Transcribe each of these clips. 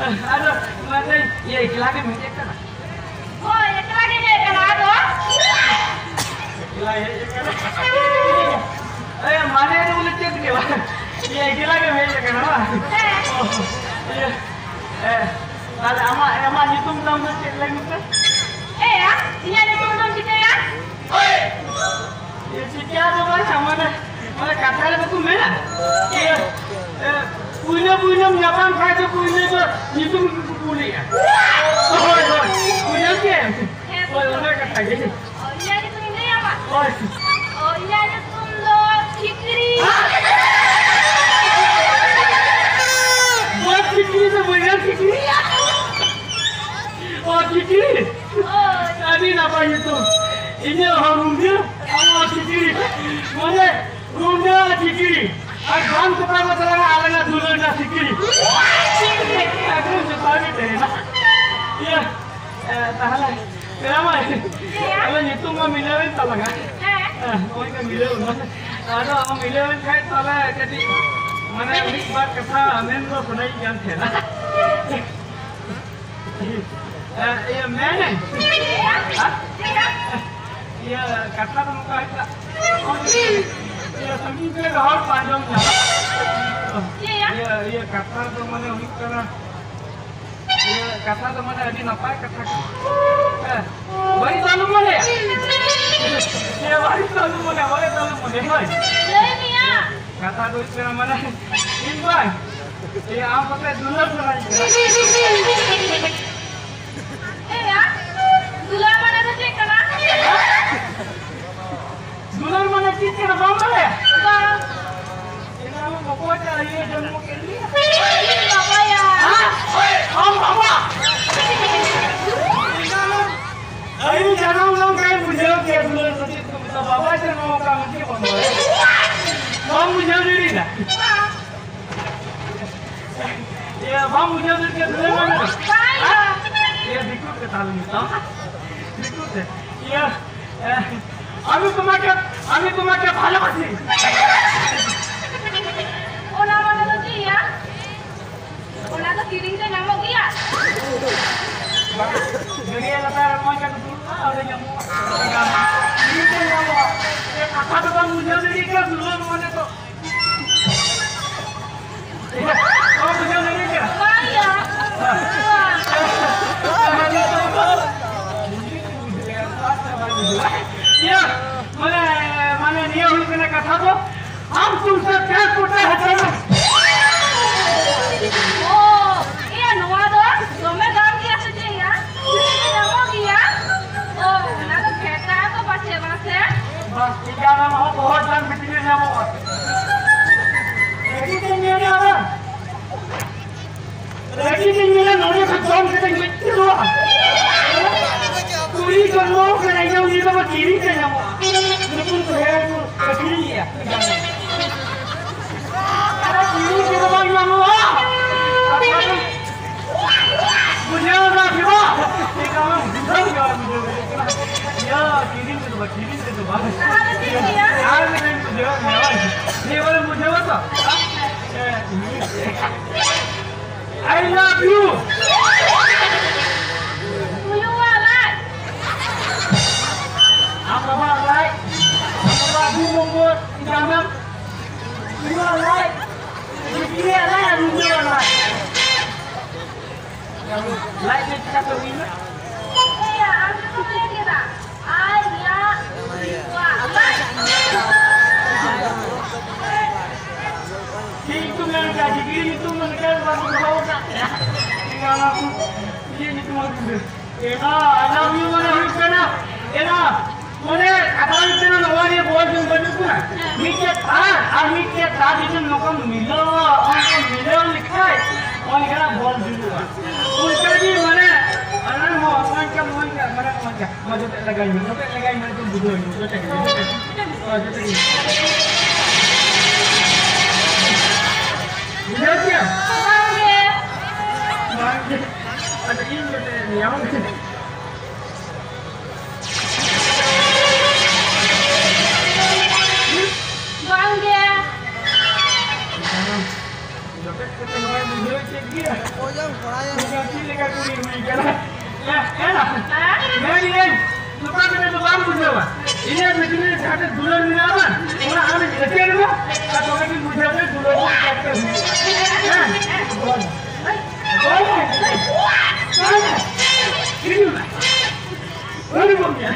Aduh, mana ya ikhlas ke meja kan? Oh, ikhlas ke meja kan ada? Ikhlas ya. Mana itu boleh cek dia? Ya ikhlas ke meja kan apa? Iya. Kalau ama hitung dalam cek lagi kan? Ya, ini hitung dalam cek ya? Ya cek apa sama mana? Mana kata itu mana? Iya. Punya Jepang kaya punya itu hitung punya. Punya ke? Orang kata gitu. Oh, ini hitung ini apa? Oh, ini hitung lo kikiri. Buat kikiri sebenarnya kikiri. Oh, kikiri. Oh, tadi apa itu? Ini orang rumah, orang kikiri. Mana rumah kikiri? Agam kepada masalah alangan dulu nak kikiri. Aku sepakat deh. Iya, tahan. Kenapa? Kalau nyitung kau milih talang kan? Kau ini milih mana? Ada orang milih kait talang jadi mana ini buat kata amen lo pernah yang thela. Iya mana? Iya kata kamu kata. Iya sambil kita harus panjang ya. Iya kata tu mana unik kerana. Iya kata tu mana ada nampak kata. Bari talu mana ya? Iya bari talu mana? Ini ya. Kata tu kerana mana? Ini Iya apa tu dulu pernah. Ya. Dulu mana tu cek kan? Dular mana cik kena bamba ya? Bang. Ini nama bapak cari jamu kendi. Apa ya? Bamba. Ini jangan ulang kayak bujau kayak dular cik tu bisa bapak cari mau kamu cik bamba. Bang bujau diri dah. Ya bang bujau diri kayak dular mana? Ya dikut ke talu itu. Dikut deh. Ya. আমি তোমাকে ভালোবাসি ওনা মানে তো কি ya ওনা তো কিরিং তে নামো কি ya dunia latar macam tu ada yang ini tu nama kata tu bang muda ni kan dulu mana tu oh muda ni kan ya ya mana dia हुई मैंने कहा तो हम तुमसे प्यार करते हैं चलो ओ ये नोवा दो तुम्हें काम किया सच्चे या नमो किया ओ ना तो कहता है तो बच्चे बस क्या नाम हो बहुत जान बिजली नाम हो रेडी नहीं है ना रेडी नहीं है नोने का जॉब के लिए कितना पूरी करनो के नहीं जाऊँ ये तो मैं कीरी के नाम लेकिन तो है तो कठिन है अरे कीरी के तो बाई नाम हो मुझे ना फिर ये काम बुझा गया मुझे या कीरी के तो बात यार मैं मुझे ये वाला मुझे बता I love you apa like apa bumbu jangan you like dia lah you like ni satu ini ya aku tu dia kita ai ya wah like itu yang gaji itu mereka baru tahu tak tinggal aku ini cuma gitu I love you mana hukana mana kata itu na nawari boy jum baju na नीचे था और नीचे था जिसमें लोगों मिलो लिखा है और लिखा बोल दूँगा उनका भी मैंने अरे हो मन का मजे लगाई मैंने तुम बुझो जो चाहिए बुझो क्या मांगे ada ini ni yang bangga. dia. Ganti lekat kuning ni kan. Ya, enak. Ini lupa kena tukang bujawa. Ini begini ada dulan ni apa? Orang ada kerja ni apa? Atau lagi bujawa dulan ni kerja. Ini mana? Ini mana?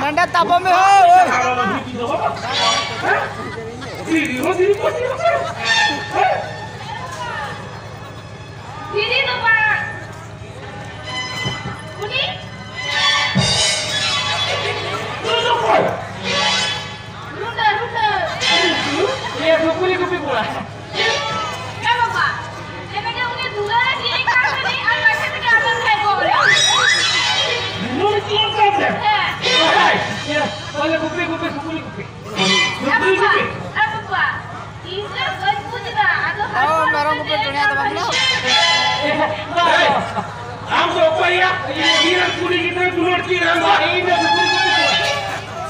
Nanda tapo me ho. Didi tuh Pak. Uni. Runda. Iya, kupi pula. Ya Bapak. Emangnya uni dulu lagi kan tadi anaknya tidak akan kayak boleh. Dulu siapa? Ya, boleh kupi. Apa Pak? Ini baju tidak atau Oh, merong kupi dunia tu bang lo. हम तो ऊपरिया ये पूरी कितने दुलर की रंगा ये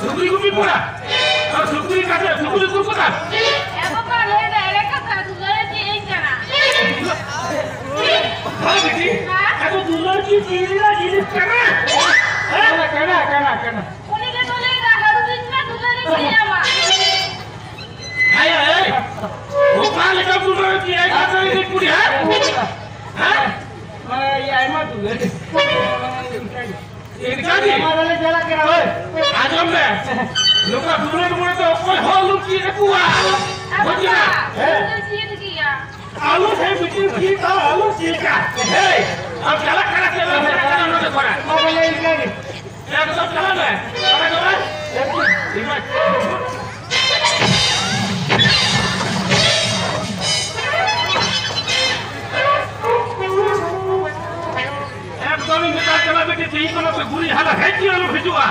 सुकुरी कुपी पूरा और सुकुरी का सुकुरी कुपी का ya Bapak lo ada elekat kan dulu lagi ini kana. हाँ बेटी अब दुलर की चीज़ ना जिस करना करना Uni kan boleh dah harus ini dulu lagi ya Pak. आया है वो कहाँ लेकर दुलर की है कहाँ से ये पूरी है हाँ मैं ये आई मत दुलर इनका जी हमारे जला के रहो आज हम ले लोग का दुलर बोले तो कोई हॉल लुक की है कुआ Apa Pak? Dulu sih itu ya. आलू है बिल्कुल ठीक है आलू ठीक है अब चला चला उन्होंने करा अब ले इनका जी ये तो सब चला है चला ठीक है एकदम निकाल चला बेटे सही कोनो से बुरी हालत है कि वाला भिजुआ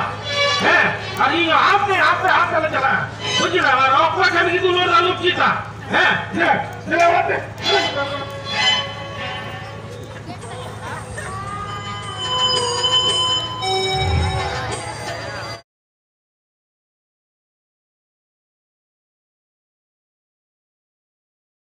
है अरे ये आपने चला चला बुझ रहा है और कोई कभी तू लोग आलू ठीक है ले ले